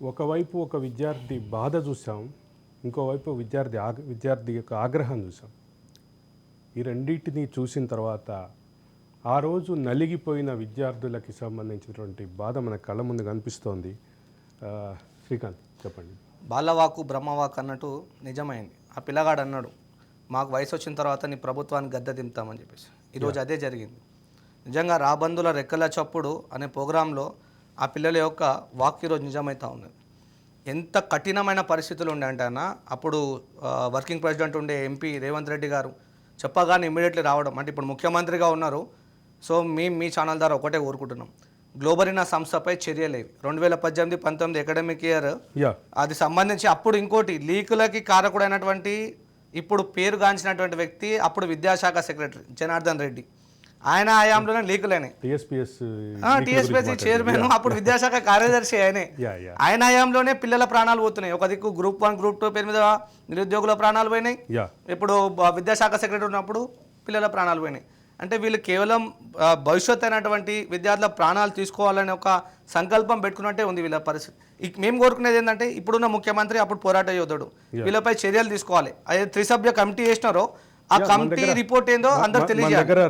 ఒకవైపు ఒక విద్యార్థి బాధ చూసాం, ఇంకోవైపు విద్యార్థి యొక్క ఆగ్రహం చూసాం. ఈ రెండింటిని చూసిన తర్వాత ఆ రోజు నలిగిపోయిన విద్యార్థులకి సంబంధించినటువంటి బాధ మన కళ్ళ ముందు కనిపిస్తోంది. శ్రీకాంత్ చెప్పండి. బాలవాకు బ్రహ్మవాక్ అన్నట్టు నిజమైంది. ఆ పిల్లగాడు అన్నాడు, మాకు వయసు వచ్చిన తర్వాత నీ ప్రభుత్వాన్ని గద్దె దింపుతామని చెప్పేసి. ఈరోజు అదే జరిగింది. నిజంగా రాబందుల రెక్కల చప్పుడు అనే ప్రోగ్రాంలో ఆ పిల్లల యొక్క వాక్ ఈరోజు నిజమవుతా ఉన్నది. ఎంత కఠినమైన పరిస్థితులు ఉండే అంటే అన్న, అప్పుడు వర్కింగ్ ప్రెసిడెంట్ ఉండే ఎంపీ రేవంత్ రెడ్డి గారు చెప్పగానే ఇమ్మీడియట్లీ రావడం. అంటే ఇప్పుడు ముఖ్యమంత్రిగా ఉన్నారు. సో మీ ఛానల్ ద్వారా ఒకటే కోరుకుంటున్నాం, గ్లోబరీనా సంస్థపై చర్యలేవి 2018-19 అకాడమిక్ ఇయర్ అది సంబంధించి. అప్పుడు ఇంకోటి లీకులకి కారకుడైనటువంటి ఇప్పుడు పేరుగాంచినటువంటి వ్యక్తి అప్పుడు విద్యాశాఖ సెక్రటరీ జనార్దన్ రెడ్డి, ఆయన హయాంలోనే లీకులైనాయి. టీఎస్పీఎస్సీ చైర్మన్, అప్పుడు విద్యాశాఖ కార్యదర్శి ఆయనే. ఆయన హయాంలోనే పిల్లల ప్రాణాలు పోతున్నాయి. ఒక దిక్కు గ్రూప్ 1 గ్రూప్ 2 పేరు మీద నిరుద్యోగుల ప్రాణాలు పోయినాయి. ఇప్పుడు విద్యాశాఖ సెక్రటరీ ఉన్నప్పుడు పిల్లల ప్రాణాలు పోయినాయి. అంటే వీళ్ళు కేవలం భవిష్యత్ అయినటువంటి విద్యార్థుల ప్రాణాలు తీసుకోవాలనే ఒక సంకల్పం పెట్టుకున్నట్టే ఉంది వీళ్ళ పరిస్థితి. మేము కోరుకునేది ఏంటంటే, ఇప్పుడున్న ముఖ్యమంత్రి అప్పుడు పోరాట యోధుడు, వీళ్ళపై చర్యలు తీసుకోవాలి. అదే 3 సభ్య కమిటీ చేసినారో ఆ కమిటీ రిపోర్ట్ ఏందో అందరు తెలియజేయాలి.